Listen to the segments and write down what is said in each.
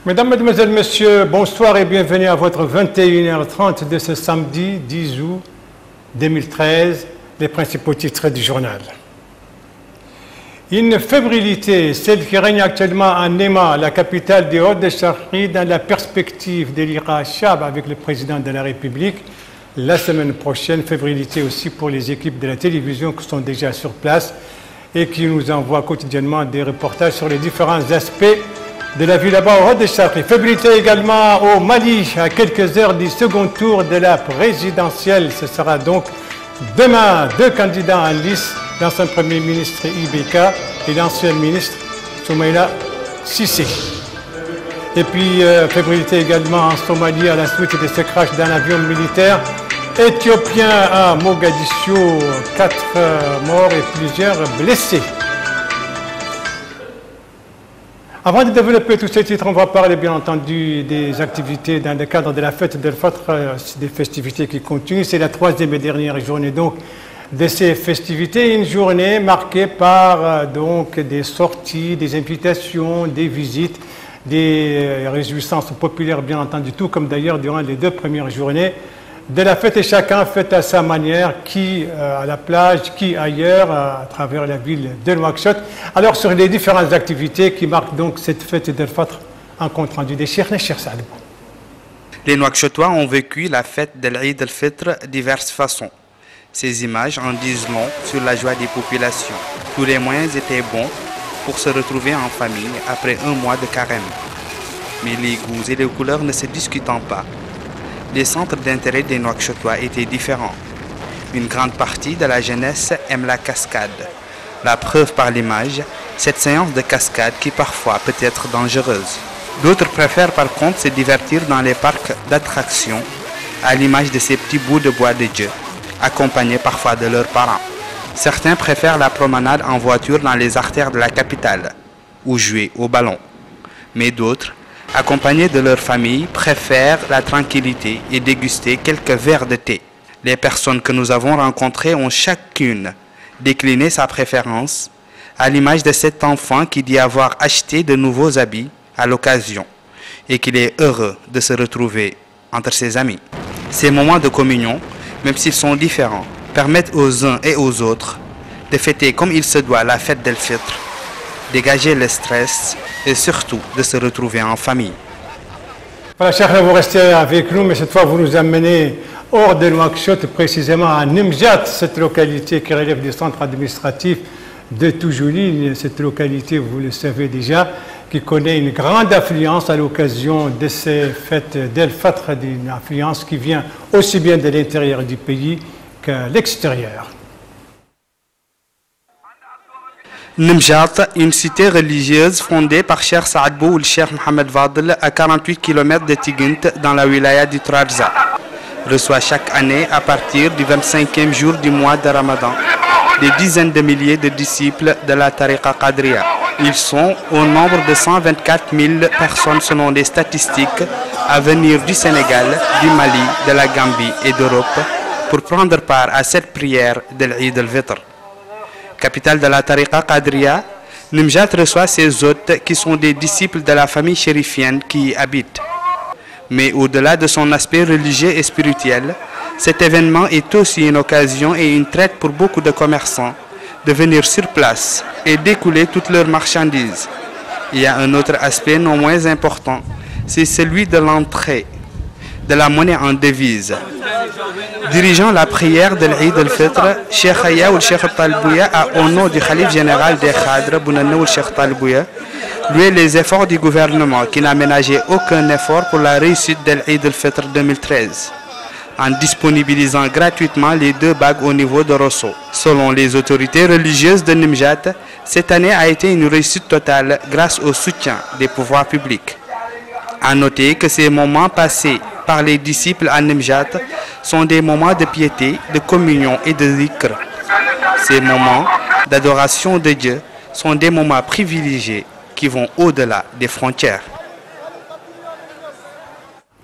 Mesdames, Mesdemoiselles, Messieurs, bonsoir et bienvenue à votre 21h30 de ce samedi 10 août 2013, les principaux titres du journal. Une fébrilité, celle qui règne actuellement à Néma, la capitale du Haut-de-Charri, dans la perspective de l'Ira-Chab avec le président de la République la semaine prochaine. Fébrilité aussi pour les équipes de la télévision qui sont déjà sur place et qui nous envoient quotidiennement des reportages sur les différents aspects de la vie là-bas au Haut-de-Charri. Fébrilité également au Mali, à quelques heures du second tour de la présidentielle. Ce sera donc demain 2 candidats en lice, l'ancien Premier ministre Ibeka et l'ancien ministre Soumaïla Sissé. Et puis, fébrilité également en Somalie à la suite de ce crash d'un avion militaire éthiopien à Mogadiscio, 4 morts et plusieurs blessés. Avant de développer tous ces titres, on va parler bien entendu des activités dans le cadre de la fête d'El Fitr, des festivités qui continuent. C'est la 3e et dernière journée donc de ces festivités, une journée marquée par donc des sorties, des invitations, des visites, des réjouissances populaires bien entendu, tout comme d'ailleurs durant les 2 premières journées de la fête, et chacun fête à sa manière, qui à la plage, qui ailleurs, à travers la ville de Nouakchott. Alors sur les différentes activités qui marquent donc cette fête d'El Fitr, en compte rendu des Cheikh Saad. Les Nouakchottois ont vécu la fête de l'Eid al-Fitr de diverses façons. Ces images en disent long sur la joie des populations. Tous les moyens étaient bons pour se retrouver en famille après un mois de carême. Mais les goûts et les couleurs ne se discutant pas, les centres d'intérêt des Nouakchottois étaient différents. Une grande partie de la jeunesse aime la cascade. La preuve par l'image, cette séance de cascade qui parfois peut être dangereuse. D'autres préfèrent par contre se divertir dans les parcs d'attractions, à l'image de ces petits bouts de bois de Dieu, accompagnés parfois de leurs parents. Certains préfèrent la promenade en voiture dans les artères de la capitale, ou jouer au ballon. Mais d'autres, accompagnés de leur famille, préfèrent la tranquillité et déguster quelques verres de thé. Les personnes que nous avons rencontrées ont chacune décliné sa préférence, à l'image de cet enfant qui dit avoir acheté de nouveaux habits à l'occasion et qu'il est heureux de se retrouver entre ses amis. Ces moments de communion, même s'ils sont différents, permettent aux uns et aux autres de fêter comme il se doit la fête d'El Fitr, dégager le stress et surtout de se retrouver en famille. Voilà, chers, vous restez avec nous, mais cette fois vous nous amenez hors de Nouakchott, précisément à Nimjat, cette localité qui relève du centre administratif de Toujouli. Cette localité, vous le savez déjà, qui connaît une grande affluence à l'occasion de ces fêtes d'El Fitr, une affluence qui vient aussi bien de l'intérieur du pays qu'à l'extérieur. Nimjat, une cité religieuse fondée par Cheikh Saad Bou ou le Cheikh Mohamed Fadl à 48 km de Tigint dans la wilaya du Trarza, reçoit chaque année à partir du 25e jour du mois de Ramadan des dizaines de milliers de disciples de la Tariqa Qadriya. Ils sont au nombre de 124 000 personnes selon les statistiques à venir du Sénégal, du Mali, de la Gambie et d'Europe pour prendre part à cette prière de l'Eid al-Fitr. Capitale de la Tariqa Qadriya, Nimjat reçoit ses hôtes qui sont des disciples de la famille chérifienne qui y habitent. Mais au-delà de son aspect religieux et spirituel, cet événement est aussi une occasion et une traite pour beaucoup de commerçants de venir sur place et d'écouler toutes leurs marchandises. Il y a un autre aspect non moins important, c'est celui de l'entrée de la monnaie en devise. Dirigeant la prière de l'Eid al-Fitr, Cheikh Aya ou Cheikh Talbouya a, au nom du Khalif général des Khadr, Bounanna ou Cheikh Talbouya, loué les efforts du gouvernement qui n'a ménagé aucun effort pour la réussite de l'Eid al-Fitr 2013, en disponibilisant gratuitement les 2 bagues au niveau de Rosso. Selon les autorités religieuses de Nimjat, cette année a été une réussite totale grâce au soutien des pouvoirs publics. À noter que ces moments passés par les disciples à Nimjat sont des moments de piété, de communion et de zikr. Ces moments d'adoration de Dieu sont des moments privilégiés qui vont au-delà des frontières.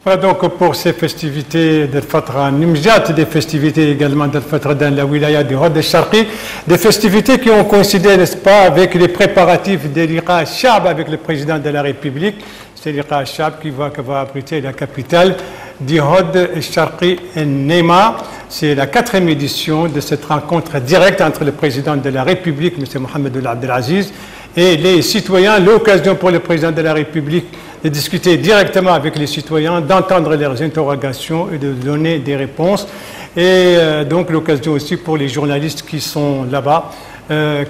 Voilà donc pour ces festivités de Fatra Nimjat, des festivités également de Fatra dans la wilaya du Hod al-Sharqi, des festivités qui ont coïncidé, n'est-ce pas, avec les préparatifs de l'Iqa Shab avec le président de la République. C'est l'Iqa Shab qui va abriter la capitale du Hod al-Sharqi Nema. C'est la 4e édition de cette rencontre directe entre le président de la République, M. Mohamed Abdelaziz, et les citoyens. L'occasion pour le président de la République de discuter directement avec les citoyens, d'entendre leurs interrogations et de donner des réponses. Et donc l'occasion aussi pour les journalistes qui sont là-bas,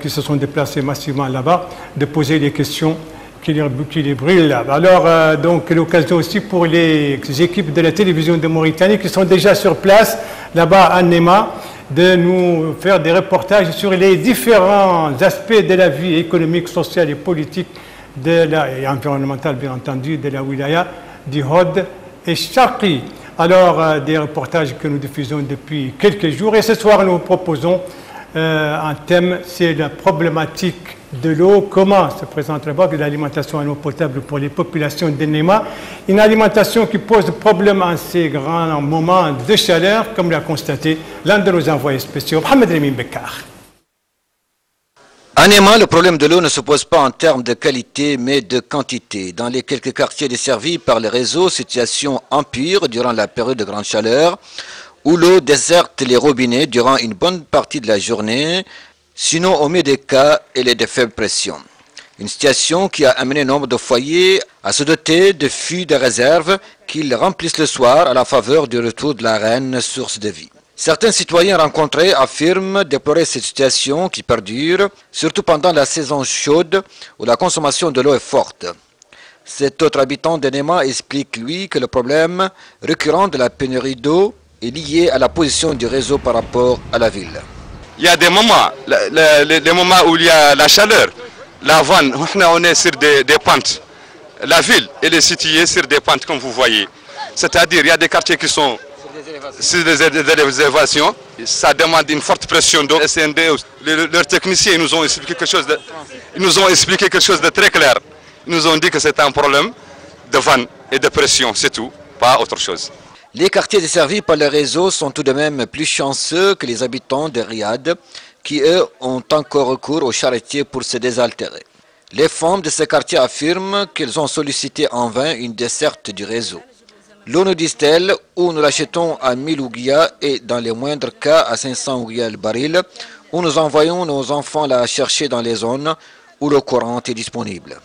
qui se sont déplacés massivement là-bas, de poser des questions qui les brûlent là. Alors donc l'occasion aussi pour les équipes de la télévision de Mauritanie qui sont déjà sur place là-bas à Nema, de nous faire des reportages sur les différents aspects de la vie économique, sociale et politique et environnementale, bien entendu, de la wilaya du Hod al-Sharqi. Alors, des reportages que nous diffusons depuis quelques jours. Et ce soir, nous proposons un thème, c'est la problématique de l'eau. Comment se présente là-bas l'alimentation en eau potable pour les populations de Nema. Une alimentation qui pose problème en ces grands moments de chaleur, comme l'a constaté l'un de nos envoyés spéciaux, Mohamed Lamine Bekkar. À Nema, le problème de l'eau ne se pose pas en termes de qualité, mais de quantité. Dans les quelques quartiers desservis par le réseau, situation empire durant la période de grande chaleur, où l'eau déserte les robinets durant une bonne partie de la journée, sinon au mieux des cas, elle est de faible pression. Une situation qui a amené nombre de foyers à se doter de fûts de réserve qu'ils remplissent le soir à la faveur du retour de la reine, source de vie. Certains citoyens rencontrés affirment déplorer cette situation qui perdure, surtout pendant la saison chaude où la consommation de l'eau est forte. Cet autre habitant de Nema explique, lui, que le problème récurrent de la pénurie d'eau est lié à la position du réseau par rapport à la ville. Il y a des moments, les moments où il y a la chaleur, la vanne, on est sur des pentes. La ville, elle est située sur des pentes, comme vous voyez. C'est-à-dire, il y a des quartiers qui sont sur des élévations, ça demande une forte pression d'eau. SND, leurs techniciens nous ont expliqué quelque chose de très clair. Ils nous ont dit que c'est un problème de vanne et de pression, c'est tout, pas autre chose. Les quartiers desservis par le réseau sont tout de même plus chanceux que les habitants de Riyad, qui eux ont encore recours aux charretiers pour se désaltérer. Les femmes de ces quartiers affirment qu'elles ont sollicité en vain une desserte du réseau. L'eau, nous disent-elles, où nous l'achetons à 1000 ouguias et dans les moindres cas à 500 ouguias le baril, où nous envoyons nos enfants la chercher dans les zones où l'eau courante est disponible.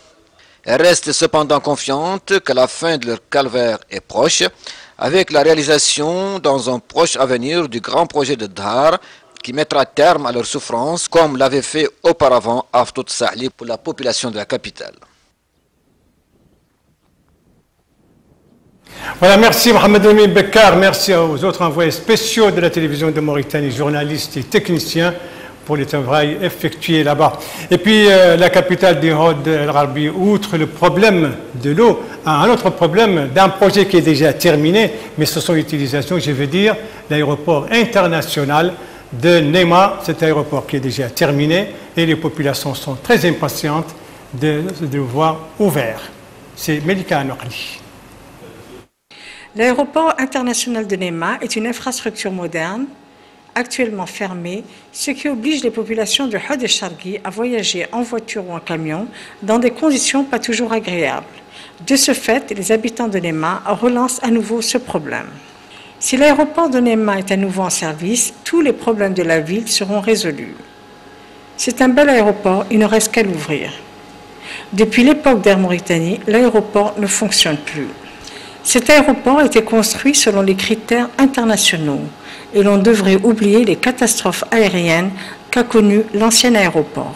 Elles restent cependant confiantes que la fin de leur calvaire est proche, avec la réalisation dans un proche avenir du grand projet de Dhar qui mettra terme à leur souffrance, comme l'avait fait auparavant Aftout Sahli pour la population de la capitale. Voilà, merci Mohamed Lamine Bekkar, merci aux autres envoyés spéciaux de la télévision de Mauritanie, journalistes et techniciens pour le travail effectué là-bas. Et puis la capitale du Hod el-Gharbi, outre le problème de l'eau, a un autre problème d'un projet qui est déjà terminé, mais sur son utilisation, je veux dire l'aéroport international de Nema, cet aéroport qui est déjà terminé et les populations sont très impatientes de le voir ouvert. C'est Melika Anoukli. L'aéroport international de Nema est une infrastructure moderne, actuellement fermée, ce qui oblige les populations de Hod el-Sharqi à voyager en voiture ou en camion dans des conditions pas toujours agréables. De ce fait, les habitants de Nema relancent à nouveau ce problème. Si l'aéroport de Nema est à nouveau en service, tous les problèmes de la ville seront résolus. C'est un bel aéroport, il ne reste qu'à l'ouvrir. Depuis l'époque d'Air Mauritanie, l'aéroport ne fonctionne plus. Cet aéroport a été construit selon les critères internationaux et l'on devrait oublier les catastrophes aériennes qu'a connues l'ancien aéroport.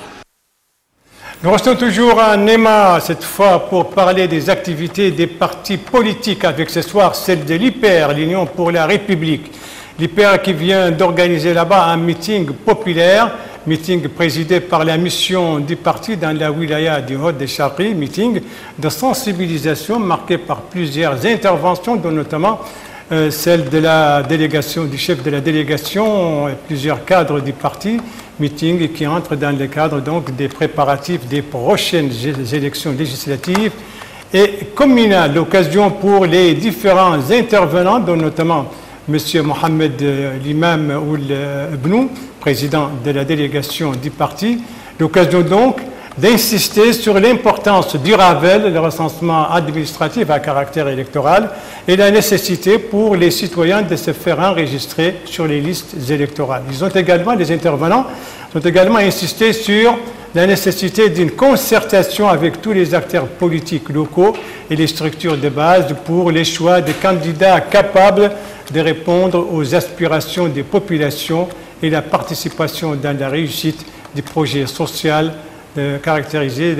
Nous restons toujours à Nema, cette fois pour parler des activités des partis politiques, avec ce soir celle de l'IPER, l'Union pour la République. L'IPER qui vient d'organiser là-bas un meeting populaire, meeting présidé par la mission du parti dans la wilaya du Hod el-Sharqi, meeting de sensibilisation marqué par plusieurs interventions, dont notamment celle de la délégation, du chef de la délégation, plusieurs cadres du parti, meeting qui entre dans le cadre donc des préparatifs des prochaines élections législatives et communale. L'occasion pour les différents intervenants, dont notamment M. Mohamed l'imam Ould Bnou, président de la délégation du parti, l'occasion donc d'insister sur l'importance du RAVEL, le recensement administratif à caractère électoral, et la nécessité pour les citoyens de se faire enregistrer sur les listes électorales. Les intervenants ont également insisté sur la nécessité d'une concertation avec tous les acteurs politiques locaux et les structures de base pour les choix des candidats capables de répondre aux aspirations des populations et la participation dans la réussite du projet social caractérisé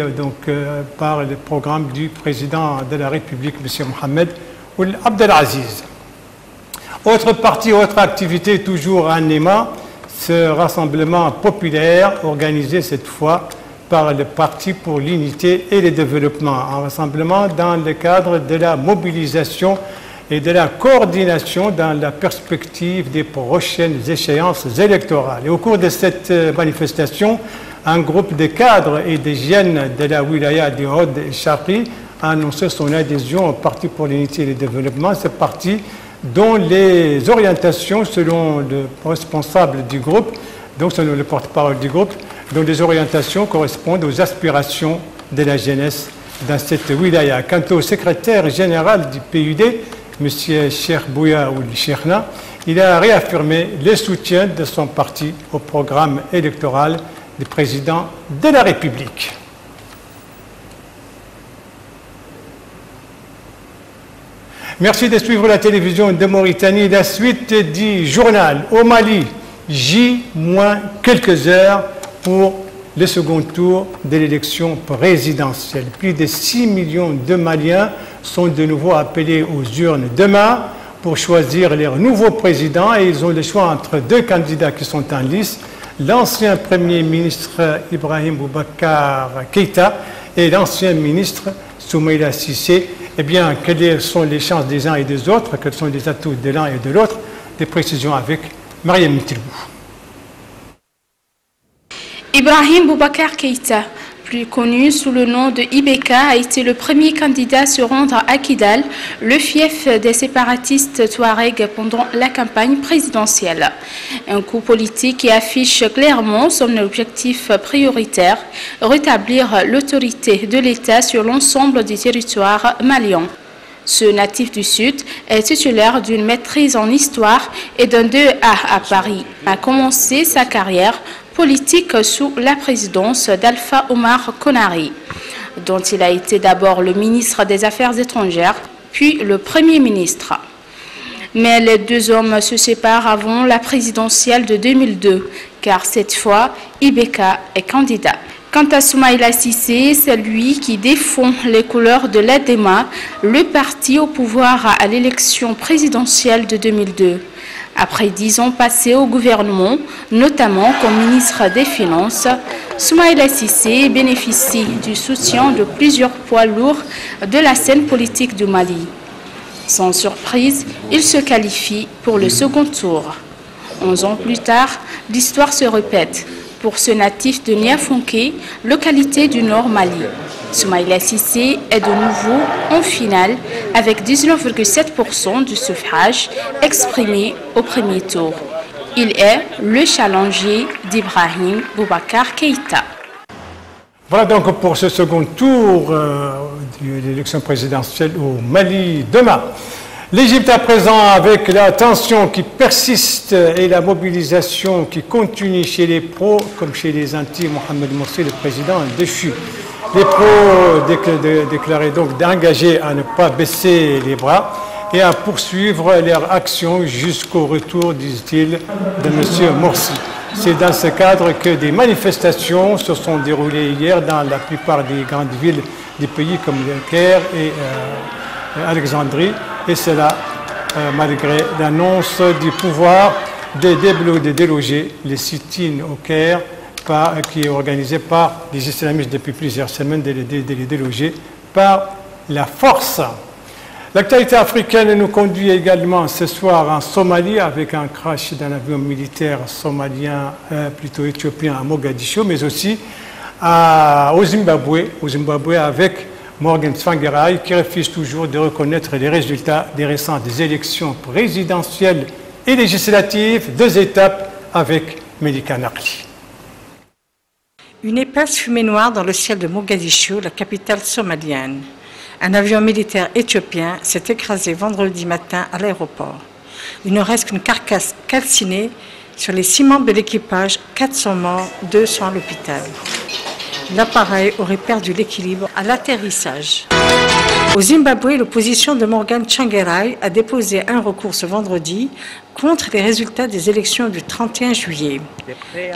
par le programme du président de la République, M. Mohamed Ould Abdelaziz. Autre partie, autre activité, toujours à Néma, ce rassemblement populaire organisé cette fois par le Parti pour l'unité et le développement, un rassemblement dans le cadre de la mobilisation et de la coordination dans la perspective des prochaines échéances électorales. Et au cours de cette manifestation, un groupe de cadres et de jeunes de la wilaya du Hod-Charqi a annoncé son adhésion au Parti pour l'unité et le développement. Ce parti dont les orientations, selon le responsable du groupe, donc selon le porte-parole du groupe, dont les orientations correspondent aux aspirations de la jeunesse dans cette wilaya. Quant au secrétaire général du PUD, M. Cheikh Bouya Ould Cheikhna, il a réaffirmé le soutien de son parti au programme électoral du président de la République. Merci de suivre la télévision de Mauritanie. La suite du journal au Mali, J-quelques heures pour le second tour de l'élection présidentielle. Plus de 6 millions de Maliens sont de nouveau appelés aux urnes demain pour choisir leur nouveau président et ils ont le choix entre deux candidats qui sont en lice, l'ancien Premier ministre Ibrahim Boubacar Keïta et l'ancien ministre Soumaïla Cissé. Eh bien, quelles sont les chances des uns et des autres? Quels sont les atouts de l'un et de l'autre? Des précisions avec Mariam Mitilbou. Ibrahim Boubacar Keïta, plus connu sous le nom de Ibeka, a été le premier candidat à se rendre à Kidal, le fief des séparatistes touaregs pendant la campagne présidentielle. Un coup politique qui affiche clairement son objectif prioritaire, rétablir l'autorité de l'État sur l'ensemble du territoire malien. Ce natif du Sud est titulaire d'une maîtrise en histoire et d'un 2A à Paris. Il a commencé sa carrière politique sous la présidence d'Alpha Omar Konaré, dont il a été d'abord le ministre des Affaires étrangères, puis le Premier ministre. Mais les deux hommes se séparent avant la présidentielle de 2002, car cette fois, Ibeka est candidat. Quant à Soumaïla Cissé, c'est lui qui défend les couleurs de l'ADEMA, le parti au pouvoir à l'élection présidentielle de 2002. Après 10 ans passés au gouvernement, notamment comme ministre des Finances, Soumaïla Cissé bénéficie du soutien de plusieurs poids lourds de la scène politique du Mali. Sans surprise, il se qualifie pour le second tour. 11 ans plus tard, l'histoire se répète pour ce natif de Niafonké, localité du Nord Mali. Soumaïla Cissé est de nouveau en finale avec 19,7% du suffrage exprimé au premier tour. Il est le challenger d'Ibrahim Boubacar Keïta. Voilà donc pour ce second tour de l'élection présidentielle au Mali demain. L'Égypte à présent, avec la tension qui persiste et la mobilisation qui continue chez les pros comme chez les anti-Mohamed Morsi, le président déchu. Les pros déclarés donc d'engager à ne pas baisser les bras et à poursuivre leur action jusqu'au retour, disent-ils, de M. Morsi. C'est dans ce cadre que des manifestations se sont déroulées hier dans la plupart des grandes villes des pays comme le Caire et Alexandrie, et cela malgré l'annonce du pouvoir de déloger les sit-ins au Caire, qui est organisé par les islamistes depuis plusieurs semaines, de les déloger par la force. L'actualité africaine nous conduit également ce soir en Somalie avec un crash d'un avion militaire somalien, plutôt éthiopien à Mogadiscio, mais aussi au Zimbabwe avec Morgan Tsvangirai, qui refuse toujours de reconnaître les résultats des récentes élections présidentielles et législatives, 2 étapes avec Melika Nakli. Une épaisse fumée noire dans le ciel de Mogadiscio, la capitale somalienne. Un avion militaire éthiopien s'est écrasé vendredi matin à l'aéroport. Il ne reste qu'une carcasse calcinée. Sur les 6 membres de l'équipage, 4 sont morts, 2 sont à l'hôpital. L'appareil aurait perdu l'équilibre à l'atterrissage. Au Zimbabwe, l'opposition de Morgan Tsvangirai a déposé un recours ce vendredi contre les résultats des élections du 31 juillet.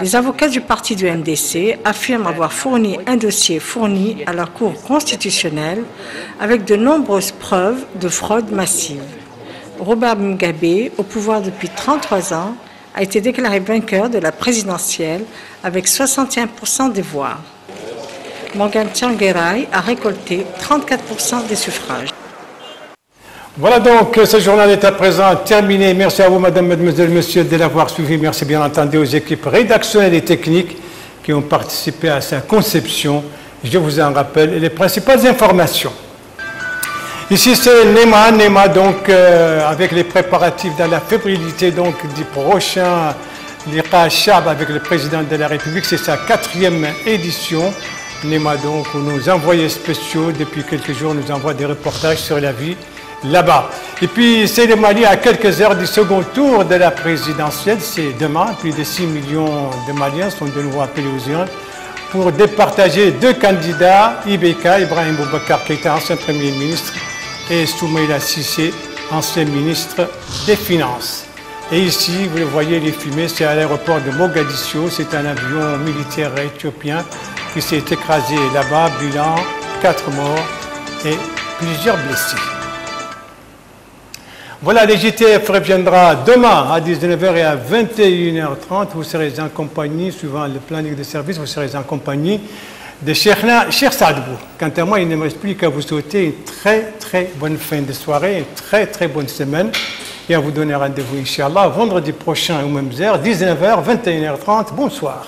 Les avocats du parti du MDC affirment avoir fourni un dossier fourni à la Cour constitutionnelle avec de nombreuses preuves de fraude massive. Robert Mugabe, au pouvoir depuis 33 ans, a été déclaré vainqueur de la présidentielle avec 61% des voix. Morgan Tsvangirai a récolté 34% des suffrages. Voilà donc, ce journal est à présent terminé. Merci à vous, madame, mademoiselle, monsieur, de l'avoir suivi. Merci bien entendu aux équipes rédactionnelles et techniques qui ont participé à sa conception. Je vous en rappelle les principales informations. Ici, c'est Nema donc, avec les préparatifs dans la fébrilité donc, du prochain Liqa Shab avec le président de la République. C'est sa 4e édition. Nema, donc, où nos envoyés spéciaux, depuis quelques jours, nous envoient des reportages sur la vie là-bas. Et puis, c'est le Mali à quelques heures du second tour de la présidentielle. C'est demain. Plus de 6 millions de Maliens sont de nouveau appelés aux urnes pour départager 2 candidats, Ibeka, Ibrahim Boubacar Keïta, ancien Premier ministre, et Soumaïla Cissé, ancien ministre des Finances. Et ici, vous le voyez, les fumées, c'est à l'aéroport de Mogadiscio. C'est un avion militaire éthiopien qui s'est écrasé là-bas. Bilan, 4 morts et plusieurs blessés. Voilà, les JTF reviendra demain à 19h et à 21h30. Vous serez en compagnie, suivant le planning de service, vous serez en compagnie de Cheikh Saadbou. Quant à moi, il ne me reste plus qu'à vous souhaiter une très bonne fin de soirée, une très bonne semaine. Et à vous donner rendez-vous, Inch'Allah, vendredi prochain aux mêmes heures, 19h, 21h30. Bonsoir.